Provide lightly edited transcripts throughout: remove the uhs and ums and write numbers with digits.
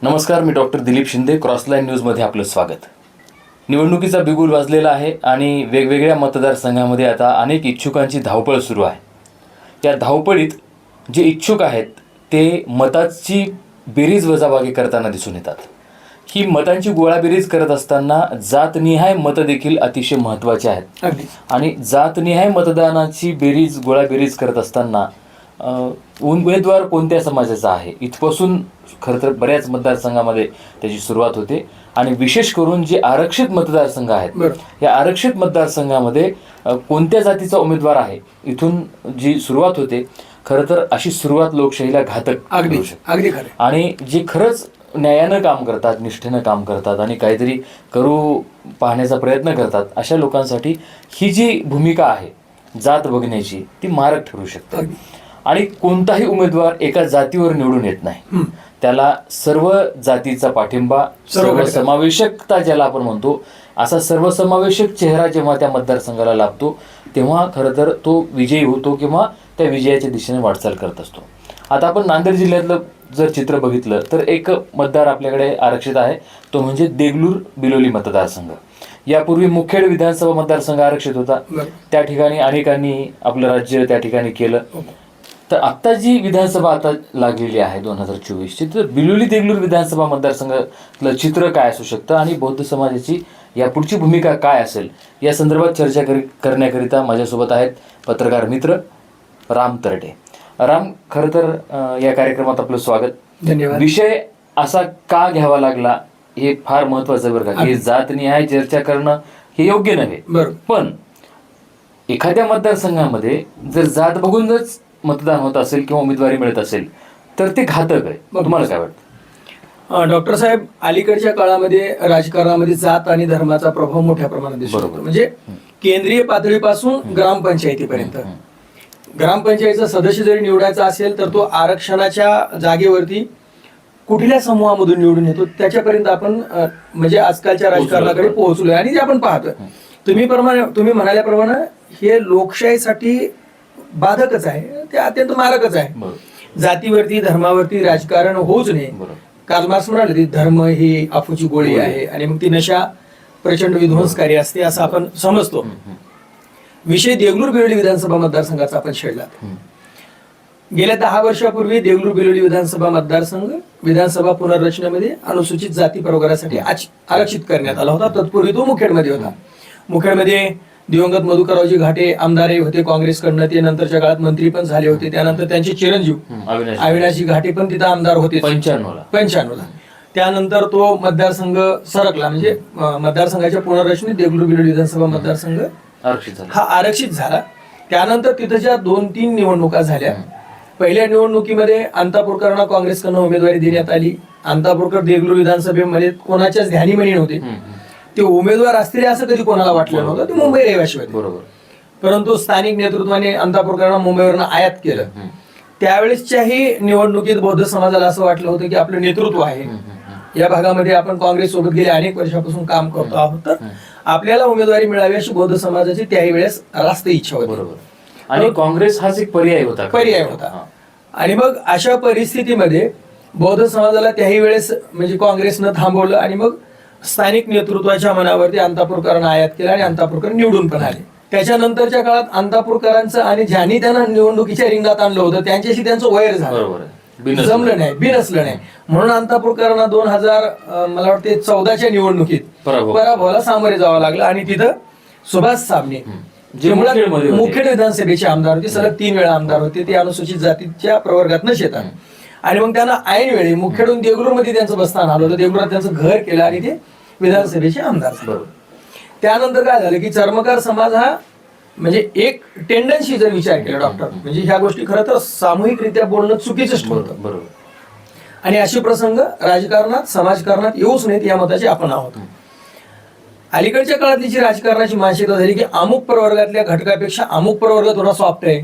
नमस्कार, मी डॉक्टर दिलीप शिंदे. क्रॉसलाईन न्यूजमध्ये आपलं स्वागत. निवडणुकीचा बिगुल वाजलेला आहे आणि वेगवेगळ्या मतदारसंघामध्ये आता अनेक इच्छुकांची धावपळ सुरू आहे. या धावपळीत जे इच्छुक आहेत ते मताची बेरीज वजाबाकी करताना दिसून येतात. ही मतांची गोळाबेरीज करत असताना जातनिहाय मतं देखील अतिशय महत्त्वाची आहेत. आणि जातनिहाय मतदानाची गोळाबेरीज करत असताना उमेदवार कोणत्या समाजाचा आहे इथपासून खरं तर बऱ्याच मतदारसंघामध्ये त्याची सुरुवात होते. आणि विशेष करून जे आरक्षित मतदारसंघ आहेत या आरक्षित मतदारसंघामध्ये कोणत्या जातीचा उमेदवार आहे इथून जी सुरुवात होते. खरं तर अशी सुरुवात लोकशाहीला घातक होऊ शकते. आणि जे खरंच न्यायानं काम करतात, निष्ठेनं काम करतात आणि काहीतरी करू पाहण्याचा प्रयत्न करतात अशा लोकांसाठी ही जी भूमिका आहे जात बघण्याची ती मारक ठरू शकते. आणि कोणताही उमेदवार एका जातीवर निवडून येत नाही. त्याला सर्व जातीचा पाठिंबा, सर्वसमावेशकता ज्याला आपण म्हणतो, असा सर्वसमावेशक चेहरा जेव्हा त्या मतदारसंघाला लाभतो तेव्हा खरं तर तो विजयी होतो किंवा त्या विजयाच्या दिशेने वाटचाल करत असतो. आता आपण नांदेड जिल्ह्यातलं जर चित्र बघितलं तर एक मतदार आपल्याकडे आरक्षित आहे, तो म्हणजे देगलूर बिलोली मतदारसंघ. यापूर्वी मुखेड विधानसभा मतदारसंघ आरक्षित होता. त्या ठिकाणी अनेकांनी आपलं राज्य त्या ठिकाणी केलं. तर आत्ता जी विधानसभा आता लागलेली आहे 2024ची, तर बिलोली देगलूर विधानसभा मतदारसंघातलं चित्र काय असू शकतं आणि बौद्ध समाजाची यापुढची भूमिका काय असेल या संदर्भात चर्चा करण्याकरिता माझ्यासोबत आहेत पत्रकार मित्र राम तरडे. राम, खरं तर या कार्यक्रमात आपलं स्वागत. धन्यवाद. विषय असा का घ्यावा लागला हे फार महत्वाचं बरं का. हे जातनिहाय चर्चा करणं हे योग्य नव्हे, पण एखाद्या मतदारसंघामध्ये जर जात बघूनच मतदान होत असेल किंवा उमेदवारी मिळत असेल तर ते घातक आहे. तुम्हाला काय वाटतं? डॉक्टर साहेब, अलीकडच्या काळामध्ये राजकारणामध्ये जात आणि धर्माचा प्रभाव मोठ्या प्रमाणात दिसतो. म्हणजे केंद्रीय पातळीपासून ग्रामपंचायतीपर्यंत, ग्रामपंचायतीचा सदस्य जरी निवडायचा असेल तर तो आरक्षणाच्या जागेवरती कुठल्या समूहामधून निवडून येतो त्याच्यापर्यंत आपण म्हणजे आजकालच्या राजकारणाकडे पोहोचलोय. आणि ते आपण पाहतोय. तुम्ही म्हणाल्याप्रमाणे हे लोकशाहीसाठी बाधकच आहे, ते अत्यंत मारकच आहे. जातीवरती धर्मावरती राजकारण होऊच नये. कार्ल मार्क्स म्हणाले धर्म ही अफूची गोळी आहे आणि मग ती नशा प्रचंड विध्वंसकारी असते असं आपण समजतो. विषय देगलूर बिलोली विधानसभा मतदारसंघाचा आपण छेडला. गेल्या 10 वर्षापूर्वी देगलूर बिलोली विधानसभा मतदारसंघ विधानसभा पुनर्रचनेमध्ये अनुसूचित जाती प्रवर्गासाठी आरक्षित करण्यात आला होता. तत्पूर्वी तो मुखेडमध्ये होता. मुखेडमध्ये दिवंगत मधुकररावजी घाटे आमदार होते काँग्रेसकडनं. ते नंतरच्या काळात मंत्री पण झाले होते. त्यानंतर त्यांचे चिरंजीव अविनाशजी घाटे पण तिथं आमदार होते 95ला. त्यानंतर तो मतदारसंघ सरकला. म्हणजे मतदारसंघाच्या पुनर्रचनेत देगलूर बिलोली विधानसभा मतदारसंघ हा आरक्षित झाला. त्यानंतर तिथं 2-3 निवडणुका झाल्या. पहिल्या निवडणुकीमध्ये अंतापूरकरांना काँग्रेसकडनं उमेदवारी देण्यात आली. अंतापूरकर देगलूर विधानसभेमध्ये कोणाच्याच ध्यानीमनी नव्हते. ते उमेदवार असतील असं कधी कोणाला वाटलं नव्हतं. ते मुंबई रहिवाशी होते. बरोबर. परंतु स्थानिक नेतृत्वाने अंतापूरकरांना मुंबईवरनं आयात केलं. त्यावेळेसच्याही निवडणुकीत बौद्ध समाजाला असं वाटलं होतं की आपलं नेतृत्व आहे, या भागामध्ये आपण काँग्रेस सोबत गेले अनेक वर्षापासून काम करतो आहोत, तर आपल्याला उमेदवारी मिळावी अशी बौद्ध समाजाची त्याही वेळेस रास्त इच्छा होती. बरोबर. आणि काँग्रेस हाच एक पर्याय होता. आणि मग अशा परिस्थितीमध्ये बौद्ध समाजाला त्याही वेळेस म्हणजे काँग्रेसनं थांबवलं आणि मग स्थानिक नेतृत्वाच्या मनावरती अंतापूरकरांना आयात केलं आणि अंतापूरकर निवडून पण आले. त्याच्यानंतरच्या काळात अंतापूरकरांचं आणि ज्यांनी त्यांना निवडणुकीच्या रिंगणात आणलं होतं त्यांच्याशी त्यांचं वैर झालं, जमलं नाही, बिनसलं नाही. म्हणून अंतापूरकरांना 2000 मला वाटते 14च्या निवडणुकीत पराभवाला सामोरे जावं लागलं. आणि तिथं सुभाष साबणे जे मुखेड विधानसभेचे आमदार होते, सलग 3 वेळा आमदार होते, ते अनुसूचित जातीच्या प्रवर्गातनंच येतात. आणि मग त्यांना ऐन वेळी मुखेडून देगलूरमध्ये त्यांचं बसस्थान आलं होतं. देगलूरात त्यांचं घर केलं आणि ते विधानसभेचे आमदार झाले. त्यानंतर काय झालं की चर्मकार समाज हा म्हणजे एक टेंडन्सी जर विचार केला डॉक्टर, म्हणजे ह्या गोष्टी खरं तर सामूहिकरित्या बोलणं चुकीचंच ठरतं. बरोबर. आणि असे प्रसंग राजकारणात समाजकारणात येऊच नयेत या मताचे आपण आहोत. अलीकडच्या काळातली जी राजकारणाची मानसिकता झाली की अमुक प्रवर्गातल्या घटकापेक्षा अमुक प्रवर्ग थोडा सॉफ्ट आहे,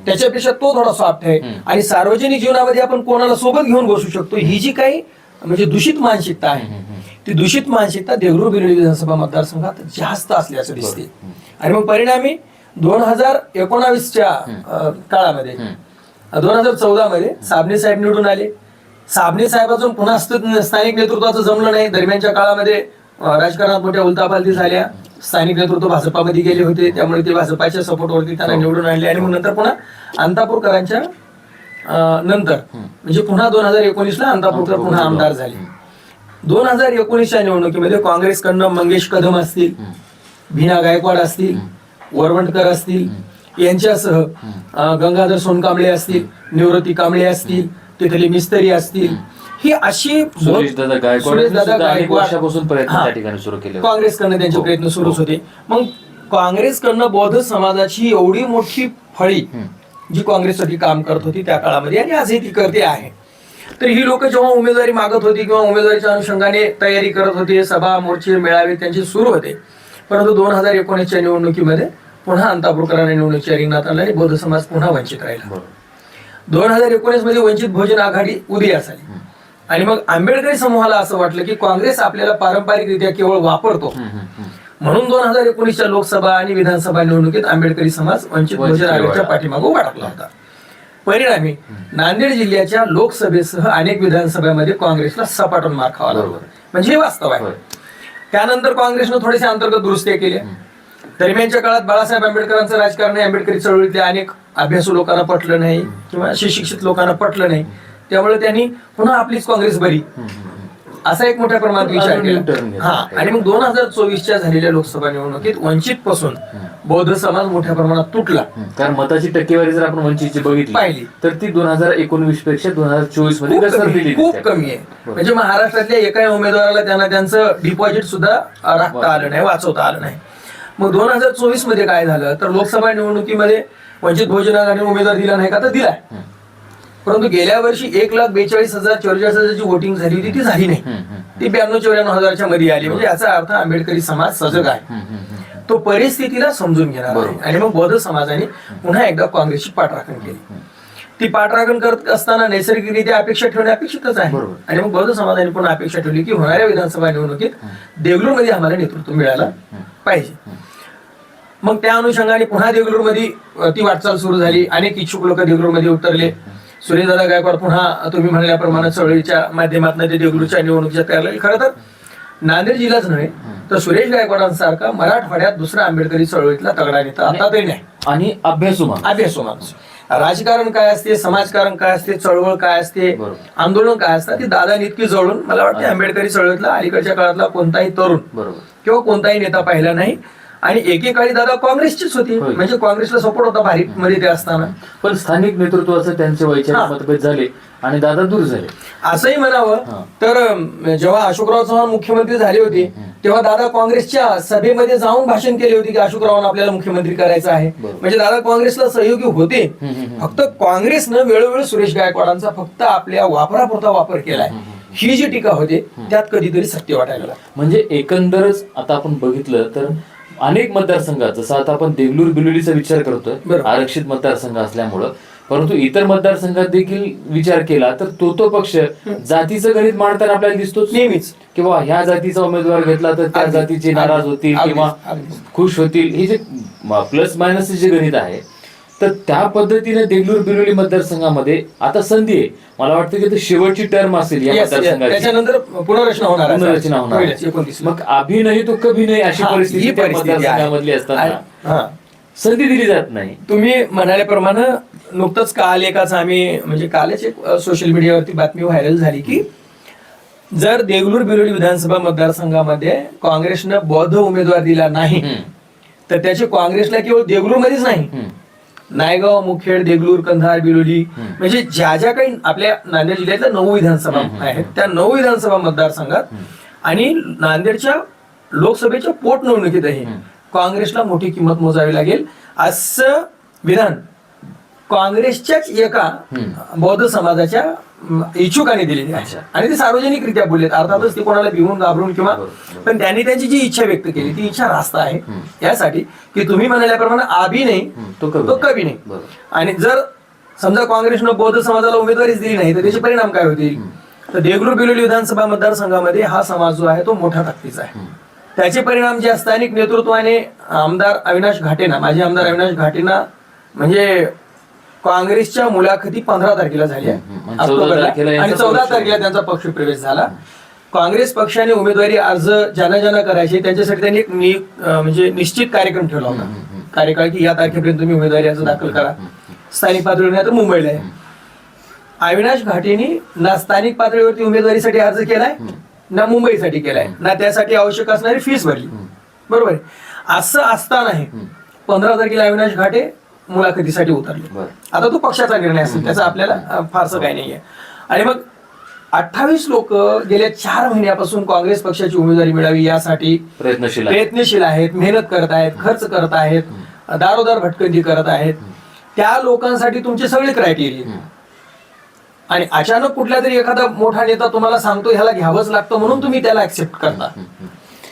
त्याच्यापेक्षा तो थोडा सॉफ्ट आहे आणि सार्वजनिक जीवनामध्ये आपण कोणाला सोबत घेऊन बसू शकतो, ही जी काही म्हणजे दूषित मानसिकता आहे ती दूषित मानसिकता देगलूर बिलोली विधानसभा मतदारसंघात जास्त असल्याचं दिसते. आणि मग परिणामी 2019च्या काळामध्ये 2014 मध्ये साबणे साहेब निवडून आले. साबणे साहेबांचं पुन्हा स्थानिक नेतृत्वाचं जमलं नाही. दरम्यानच्या काळामध्ये राजकारणात मोठ्या उलथापालथी झाल्या. स्थानिक नेतृत्व भाजपामध्ये गेले होते, त्यामुळे ते भाजपाच्या सपोर्टवरती त्यांना निवडून आणले आणि मग नंतर पुन्हा अंतापूरकरांच्या नंतर म्हणजे पुन्हा 2019ला अंतापूरकर पुन्हा आमदार झाले. 2019च्या निवडणुकीमध्ये काँग्रेसकडनं मंगेश कदम असतील, भीना गायकवाड असतील, वरवंटकर असतील, यांच्यासह गंगाधर सोनकांबळे असतील, निवृत्ती कांबळे असतील, तिथले मिस्त्री असतील, ही अशी सुरेशदादा गायकवाड वर्षापासून प्रयत्न त्या ठिकाणी सुरू केले. काँग्रेसकडनं त्यांचे प्रयत्न सुरूच होते. मग काँग्रेसकडनं बौद्ध समाजाची एवढी मोठी फळी जी काँग्रेससाठी काम करत होती त्या काळामध्ये आणि आजही ती करते आहे. तर ही लोक जेव्हा उमेदवारी मागत होती किंवा उमेदवारीच्या अनुषंगाने तयारी करत होते, सभा मोर्चे मेळावे त्यांचे सुरू होते. परंतु 2019च्या निवडणुकीमध्ये पुन्हा अंतापूरकरांना निवडणुकीच्या रिंगणात आणलं आणि बौद्ध समाज पुन्हा वंचित राहिला. 2019 मध्ये वंचित बहुजन आघाडी उदयास आली आणि मग आंबेडकरी समूहाला असं वाटलं की काँग्रेस आपल्याला पारंपरिकरित्या केवळ वापरतो, म्हणून 2019च्या लोकसभा आणि विधानसभा निवडणुकीत आंबेडकरी समाज वंचित बहुजन आघाडीच्या पाठीमागे उभा टाकला होता. परिणामी नांदेड जिल्ह्याच्या लोकसभेसह अनेक विधानसभेमध्ये काँग्रेसला सपाटून मार खावा लागला. म्हणजे हे वास्तव आहे. त्यानंतर काँग्रेसनं थोडेसे अंतर्गत दुरुस्त्या केल्या. दरम्यानच्या काळात बाळासाहेब आंबेडकरांचं राजकारण आंबेडकरी चळवळीतल्या अनेक अभ्यासू लोकांना पटलं नाही किंवा सुशिक्षित लोकांना पटलं नाही, त्यामुळे त्यांनी पुन्हा आपलीच काँग्रेस बरी असा एक मोठ्या प्रमाणात विचार केला. आणि मग 2024च्या झालेल्या लोकसभा निवडणुकीत वंचित पासून बौद्ध समाज मोठ्या प्रमाणात तुटला. कारण मताची टक्केवारी जर आपण वंचितची बघितली पाहिली तर ती 2019 पेक्षा 2024 मध्ये घसरलेली खूप कमी आहे. म्हणजे महाराष्ट्रातल्या एका उमेदवाराला त्यांना त्यांचं डिपॉझिट सुद्धा राखता आलं नाही, वाचवता आलं नाही. मग 2024 मध्ये काय झालं तर लोकसभा निवडणुकीमध्ये वंचित बहुजन आघाडीने उमेदवार दिला नाही का तर दिलाय, परंतु गेल्या वर्षी 1,42,044 जी वोटिंग झाली होती ती झाली नाही, ती 92-94,000च्या मध्ये आली. म्हणजे याचा अर्थ आंबेडकरी समाज सजग आहे, तो परिस्थितीला समजून घेणार आहे. आणि मग बौद्ध समाजाने पुन्हा एकदा काँग्रेसची पाठराखण केली. ती पाठराखण करत असताना नैसर्गिकरित्या अपेक्षा ठेवणे अपेक्षितच आहे. आणि मग बौद्ध समाजाने पुन्हा अपेक्षा ठेवली की होणाऱ्या विधानसभा निवडणुकीत देगलूरमध्ये आम्हाला नेतृत्व मिळालं पाहिजे. मग त्या अनुषंगाने पुन्हा देगलूरमध्ये ती वाटचाल सुरू झाली. अनेक इच्छुक लोक देगलूरमध्ये उतरले. सुरेशदादा गायकवाड पुन्हा तुम्ही म्हणल्याप्रमाणे चळवळीच्या माध्यमातून ते देगलूरच्या निवडणुकीच्या तयार लागले. खरं तर नांदेड जिल्हाच नव्हे तर सुरेश गायकवाडांसारखा मराठवाड्यात दुसरा आंबेडकरी चळवळीतला तगडा नेता आता तरी नाही. आणि अभ्यासू माणूस. राजकारण काय असते, समाजकारण काय असते, चळवळ काय असते, आंदोलन काय असतात, ती दादा इतकी जवळून मला वाटते आंबेडकरी चळवळीतला अलीकडच्या काळातला कोणताही तरुण किंवा कोणताही नेता पाहिला नाही. आणि एकेकाळी दादा काँग्रेसचीच होती, म्हणजे काँग्रेसला सपोर्ट होता भारीप मध्ये ते असताना. पण स्थानिक नेतृत्वाचं त्यांचे वैचारिक मतभेद झाले आणि दादा दूर झाले असंही म्हणावं तर जेव्हा अशोकराव चव्हाण मुख्यमंत्री झाले होते तेव्हा दादा काँग्रेसच्या सभेमध्ये जाऊन भाषण केले होते की अशोकरावांना आपल्याला मुख्यमंत्री करायचं आहे. म्हणजे दादा काँग्रेसला सहयोगी होते, फक्त काँग्रेसनं वेळोवेळी सुरेश गायकवाडांचा फक्त आपल्या वापरापुरता वापर केलाय. ही जी टीका होते त्यात कधीतरी सत्य वाटायला. म्हणजे एकंदरच आता आपण बघितलं तर अनेक मतदारसंघात जसं आता आपण देगलूर बिलोलीचा विचार करतोय आरक्षित मतदारसंघ असल्यामुळं, परंतु इतर मतदारसंघात देखील विचार केला तर तो पक्ष जातीचं गणित मांडताना आपल्याला दिसतोच नेहमीच, किंवा ह्या जातीचा उमेदवार घेतला तर त्या जातीचे नाराज होतील किंवा खुश होतील. हे जे प्लस मायनस जे गणित आहे तर त्या पद्धतीने देगलूर बिलोली मतदारसंघामध्ये आता संधी आहे. मला वाटतं की शेवटची टर्म असेल या मतदारसंघाची, त्याच्यानंतर पुनर्रचना होणार. मग अभिनय तो कभी नाही अशी परिस्थिती त्या मतदारसंघामधली असताना संधी दिली जात नाही. तुम्ही म्हणाल्याप्रमाणे नुकतंच काल एकाच आम्ही म्हणजे कालच एक सोशल मीडियावरती बातमी व्हायरल झाली की जर देगलूर बिलोली विधानसभा मतदारसंघामध्ये काँग्रेसनं बौद्ध उमेदवार दिला नाही तर त्याचे काँग्रेसला केवळ देगलूरमध्येच नाही, नायगाव, मुखेड, देगलूर, कंधार, बिलोली म्हणजे ज्या ज्या काही आपल्या नांदेड जिल्ह्यातल्या 9 विधानसभा आहेत त्या 9 विधानसभा मतदारसंघात आणि नांदेडच्या लोकसभेच्या पोटनिवडणुकीतही काँग्रेसला मोठी किंमत मोजावी लागेल असं विधान काँग्रेसच्याच एका बौद्ध समाजाच्या इच्छुकाने दिलेली आहे. आणि ते सार्वजनिकरित्या बोललेत, अर्थातच ते कोणाला भिवून घाबरून किंवा, पण त्यांनी त्यांची जी इच्छा व्यक्त केली ती इच्छा रास्त आहे यासाठी की तुम्ही म्हणाल्याप्रमाणे आभी नाही तो कभी नाही. आणि जर समजा काँग्रेसनं बौद्ध समाजाला उमेदवारीच दिली नाही तर त्याचे परिणाम काय होतील तर देगलूर बिलोली विधानसभा मतदारसंघामध्ये हा समाज जो आहे तो मोठ्या ताकदीचा आहे. त्याचे परिणाम जे स्थानिक नेतृत्वाने आमदार अविनाश घाटेंना, माजी आमदार अविनाश घाटेंना म्हणजे काँग्रेसच्या मुलाखती 15 तारखेला झाल्या आणि 14 ऑक्टोबरला, तारखेला आणि यांचा 14 पक्ष तारखेला त्यांचा पक्ष प्रवेश झाला. काँग्रेस पक्षाने उमेदवारी अर्ज ज्यांना ज्यांना करायचे त्यांच्यासाठी त्यांनी एक म्हणजे निश्चित कार्यक्रम ठेवला होता. कार्यकाळ की या तारखेपर्यंत तुम्ही उमेदवारी अर्ज दाखल करा. स्थानिक पातळीवर नाही तर मुंबईला आहे. अविनाश घाटेंनी ना स्थानिक पातळीवरती उमेदवारीसाठी अर्ज केलाय ना मुंबईसाठी केलाय, ना त्यासाठी आवश्यक असणारी फीस भरली. बरोबर आहे. असं असतानाही 15 तारखेला अविनाश घाटे मुलाखतीसाठी उतरले. आता तो पक्षाचा निर्णय असेल, त्याचा आपल्याला फारसं काही नाहीये. आणि मग 28 लोक गेल्या 4 महिन्यापासून काँग्रेस पक्षाची उमेदवारी मिळावी यासाठी प्रयत्नशील आहेत, मेहनत करत आहेत, खर्च करत आहेत, दारोदार भटकंती करत आहेत. त्या लोकांसाठी तुमचे सगळे क्रायटेरिया, आणि अचानक कुठला तरी एखादा मोठा नेता तुम्हाला सांगतो ह्याला घ्यावंच लागतं म्हणून तुम्ही त्याला ऍक्सेप्ट करता,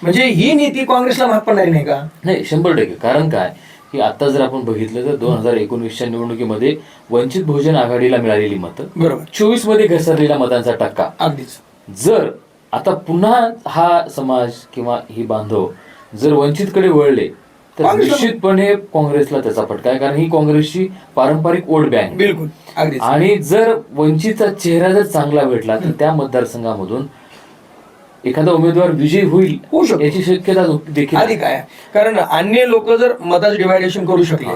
म्हणजे ही नीती काँग्रेसला महाग पडणारी नाही का? नाही, 100%. कारण काय की आता जर आपण बघितलं तर 2019च्या निवडणुकीमध्ये वंचित बहुजन आघाडीला मिळालेली मतं, बरोबर, 24 मध्ये घसरलेला मतांचा टक्का. अगदीच. जर आता पुन्हा हा समाज किंवा ही बांधव जर वंचितकडे वळले तर निश्चितपणे काँग्रेसला त्याचा फटका आहे, कारण ही काँग्रेसची पारंपरिक वोट बँक. बिलकुल, अगदीच. आणि जर वंचितचा चेहरा जर चांगला भेटला तर त्या मतदारसंघामधून एखादा उमेदवार विजयी होऊ शकतो याची शक्यता देखील अधिक आहे. कारण अन्य लोक जर मताचं डिव्हायडेशन करू शकले,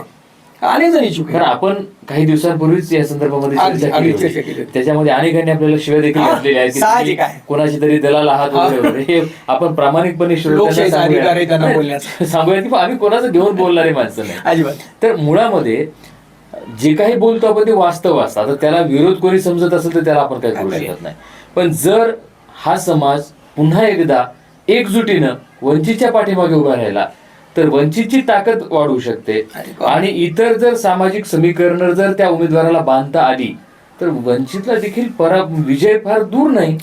अनेक जण इच्छुक कारण आपण काही दिवसांपूर्वीच या संदर्भामध्ये चर्चा केली होती. त्याच्यामध्ये अनेकांनी आपल्याला शिव्या देखील घातलेल्या आहेत की कोणाची तरी दलाल आहात वगैरे. हे आपण प्रामाणिकपणे सांगूया की आम्ही कोणाचं घेऊन बोलणारे माणसं नाही अजिबात. तर मुळामध्ये जे काही बोलतो आपण ते वास्तव असतं. आता त्याला विरोध कोणी समजत असेल तर त्याला आपण काही करू शकत नाही. पण जर हा समाज पुन्हा एकदा एकजुटीनं वंचितच्या पाठीमागे उभा राहिला तर वंचितची ताकद वाढू शकते. आणि इतर जर सामाजिक समीकरण जर त्या उमेदवाराला बांधता आली तर वंचितला देखील विजय फार दूर नाही.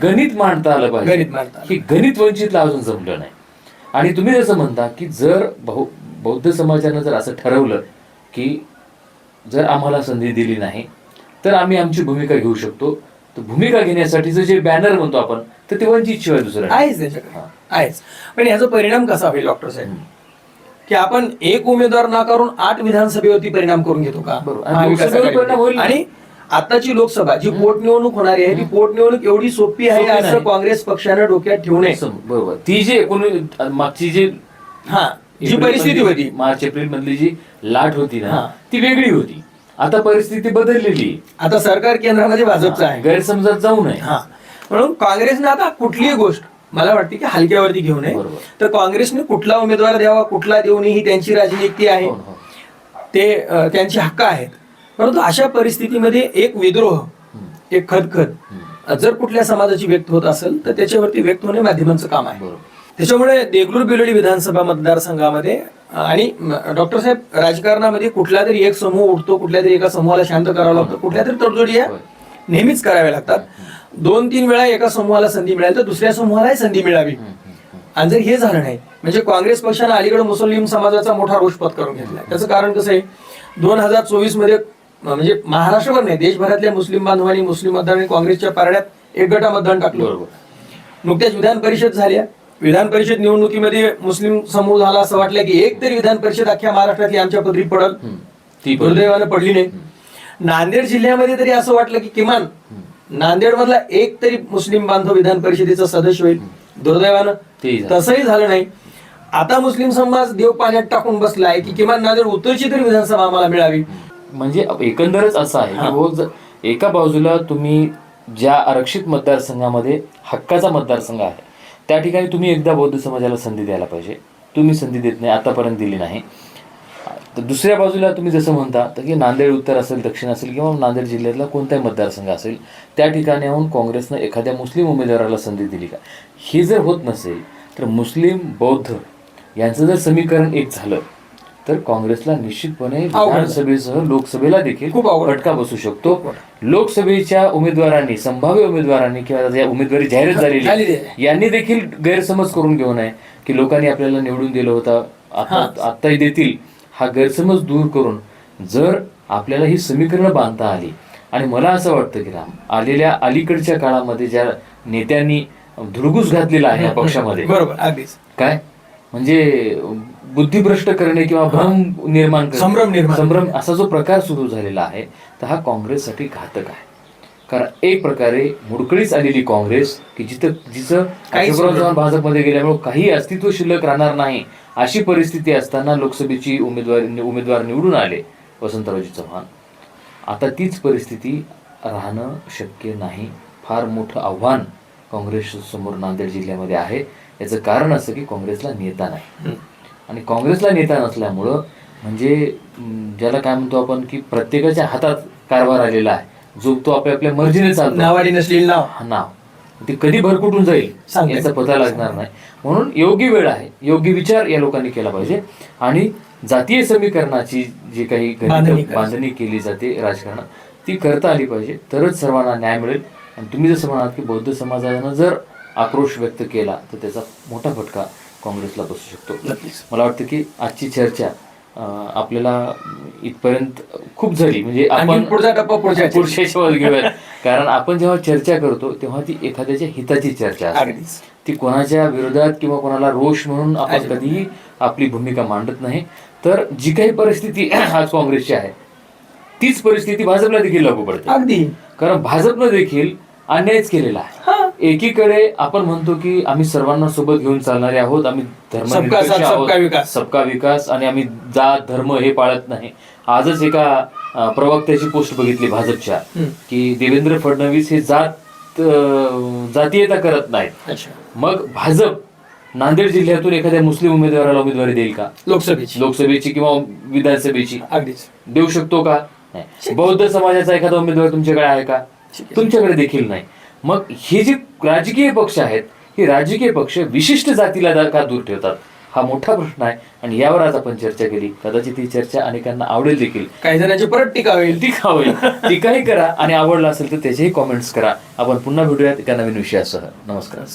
गणित मांडता आलं पाहिजे. हे गणित वंचितला अजून जमलं नाही. आणि तुम्ही जसं म्हणता की जर बौद्ध समाजानं जर असं ठरवलं की जर आम्हाला संधी दिली नाही तर आम्ही आमची भूमिका घेऊ शकतो, तर भूमिका घेण्यासाठीचं जे बॅनर म्हणतो आपण तर ते वंचित शिवाय दुसरं आहेच. पण याचा परिणाम कसा होईल डॉक्टर साहेब, की आपण एक उमेदवार नाकारून 8 विधानसभेवरती परिणाम करून घेतो का? आणि आताची लोकसभा जी पोटनिवडणूक होणारी आहे ती पोटनिवडणूक एवढी सोपी आहे असं काँग्रेस पक्षानं डोक्यात ठेवू नये. बरोबर. ती जी मागची जी परिस्थिती होती, मार्च एप्रिल मधली जी लाट होती ना ती वेगळी होती. आता परिस्थिती बदललेली. आता सरकार केंद्रामध्ये भाजपचं आहे, गैरसमजात जाऊ नये. म्हणून काँग्रेसने आता कुठलीही गोष्ट मला वाटते की हलक्यावरती घेऊ नये. तर काँग्रेसने कुठला उमेदवार द्यावा कुठला देऊ नये ही त्यांची राजनीती आहे, ते त्यांचे हक्क आहेत. परंतु अशा परिस्थितीमध्ये एक विद्रोह, एक खदखद जर कुठल्या समाजाची व्यक्त होत असेल तर त्याच्यावरती व्यक्त होणे माध्यमांचं काम आहे. त्याच्यामुळे देगलूर बिलोली विधानसभा मतदारसंघामध्ये आणि डॉक्टर साहेब राजकारणामध्ये कुठला तरी एक समूह उठतो, कुठल्या तरी एका समूहाला शांत करावं लागतं, कुठल्या तरी तडजोडी या नेहमीच कराव्या लागतात. 2-3 वेळा एका समूहाला संधी मिळाली तर दुसऱ्या समूहालाही संधी मिळावी. आणि जर हे झालं नाही म्हणजे काँग्रेस पक्षानं अलीकडे मुस्लिम समाजाचा मोठा रोष पत्करून घेतलाय. त्याचं कारण कसं आहे, 2024 मध्ये म्हणजे महाराष्ट्रभर नाही देशभरातल्या मुस्लिम बांधवांनी मुस्लिम मतदारांनी काँग्रेसच्या पारड्यात एक गटा मतदान टाकलं. नुकत्याच विधान परिषद झाल्या. विधान परिषद निवडणुकीमध्ये मुस्लिम समूह झाला असं वाटलं की एक तरी विधान परिषद अख्ख्या महाराष्ट्रातली आमच्या पदरी पडल, ती दुर्दैवानं पडली नाही. नांदेड जिल्ह्यामध्ये तरी असं वाटलं की किमान नांदेड मधला एक तरी मुस्लिम बांधव विधान परिषदेचा सदस्य होईल, दुर्दैवानं तसंही झालं नाही. आता मुस्लिम समाज देव पाण्यात टाकून बसलाय की किमान नांदेड उत्तरची तरी विधानसभा आम्हाला मिळावी. म्हणजे एकंदरच असं आहे की एका बाजूला तुम्ही ज्या आरक्षित मतदारसंघामध्ये हक्काचा मतदारसंघ आहे त्या ठिकाणी तुम्ही एकदा बौद्ध समाजाला संधी द्यायला पाहिजे. तुम्ही संधी देत नाही, आतापर्यंत दिली नाही. तर दुसऱ्या बाजूला तुम्ही जसं म्हणता तर की नांदेड उत्तर असेल, दक्षिण असेल किंवा नांदेड जिल्ह्यातला कोणताही मतदारसंघ असेल त्या ठिकाणी येऊन काँग्रेसनं एखाद्या मुस्लिम उमेदवाराला संधी दिली का? हे जर होत नसेल तर मुस्लिम बौद्ध यांचं जर समीकरण एक झालं तर काँग्रेसला निश्चितपणे विधानसभेसह लोकसभेला देखील खूप फटका बसू शकतो. लोकसभेच्या उमेदवारांनी, संभाव्य उमेदवारांनी किंवा या उमेदवारी जाहीर झालेली यांनी देखील गैरसमज करून घेऊ नये की लोकांनी आपल्याला निवडून दिलं होतं आत्ताही देतील. हा गैरसमज दूर करून जर आपल्याला ही समीकरणं बांधता आली, आणि मला असं वाटतं की आलेल्या अलीकडच्या काळामध्ये ज्या नेत्यांनी धुडगूस घातलेला आहे या पक्षामध्ये, बरोबर अगदीच काय म्हणजे बुद्धिभ्रष्ट करणे किंवा भ्रम निर्माण करणे, संभ्रम असा जो प्रकार सुरू झालेला आहे, तर हा काँग्रेससाठी घातक आहे. कारण एक प्रकारे मोडकळीच आलेली काँग्रेस की जिचं अशोकराव चव्हाण भाजपमध्ये गेल्यामुळे काही अस्तित्व शिल्लक राहणार नाही अशी परिस्थिती असताना लोकसभेची उमेदवार निवडून आले वसंतरावजी चव्हाण. आता तीच परिस्थिती राहणं शक्य नाही. फार मोठं आव्हान काँग्रेस समोर नांदेड जिल्ह्यामध्ये आहे. याचं कारण असं की काँग्रेसला नेता नाही, आणि काँग्रेसला नेता नसल्यामुळं म्हणजे ज्याला काय म्हणतो आपण की प्रत्येकाच्या हातात कारभार आलेला आहे, जो तो आपल्या मर्जीने चालतो. नावाडी नसलेली नाव ते कधी भरकुटून जाईल याचा पता लागणार नाही. म्हणून योग्य वेळ आहे, योग्य विचार या लोकांनी केला पाहिजे, आणि जातीय समीकरणाची जी काही बांधणी केली जाते राजकारणात ती करता आली पाहिजे, तरच सर्वांना न्याय मिळेल. आणि तुम्ही जसं म्हणालात की बौद्ध समाजानं जर आक्रोश व्यक्त केला तर त्याचा मोठा फटका काँग्रेसला बसू शकतो. मला वाटतं की आजची चर्चा आपल्याला इथपर्यंत खूप झाली. म्हणजे आपण पुढचा टप्पा पुढच्या घेऊयात, कारण आपण जेव्हा चर्चा करतो तेव्हा ती एखाद्याच्या हिताची चर्चा असते. ती कोणाच्या विरोधात किंवा कोणाला रोष म्हणून आपण कधीही आपली भूमिका मांडत नाही. तर जी काही परिस्थिती आज काँग्रेसची आहे तीच परिस्थिती भाजपला देखील लागू पडते. अगदी, कारण भाजपनं देखील अन्यायच केलेला आहे. एकीकडे आपण म्हणतो की आम्ही सर्वांना सोबत घेऊन चालणारे आहोत, आम्ही धर्मनिरपेक्ष आहोत, सबका विकास, आणि आम्ही जात धर्म हे पाळत नाही. आजच एका प्रवक्त्याची पोस्ट बघितली भाजपच्या की देवेंद्र फडणवीस हे जातीयता करत नाहीत. मग भाजप नांदेड जिल्ह्यातून एखाद्या मुस्लिम उमेदवाराला उमेदवारी देईल का? लोकसभेची किंवा विधानसभेची देऊ शकतो का? नाही. बौद्ध समाजाचा एखादा उमेदवार तुमच्याकडे आहे का? तुमच्याकडे देखील नाही. मग हे जे राजकीय पक्ष आहेत, हे राजकीय पक्ष विशिष्ट जातीला का दूर ठेवतात, हा मोठा प्रश्न आहे. आणि यावर आज आपण चर्चा केली. कदाचित ही चर्चा अनेकांना आवडेल देखील, काही जणांची परत टीका होईल. टीकाही करा, आणि आवडला असेल तर त्याचेही कॉमेंट्स करा. आपण पुन्हा भेटूयात एका नवीन विषयासह. नमस्कार.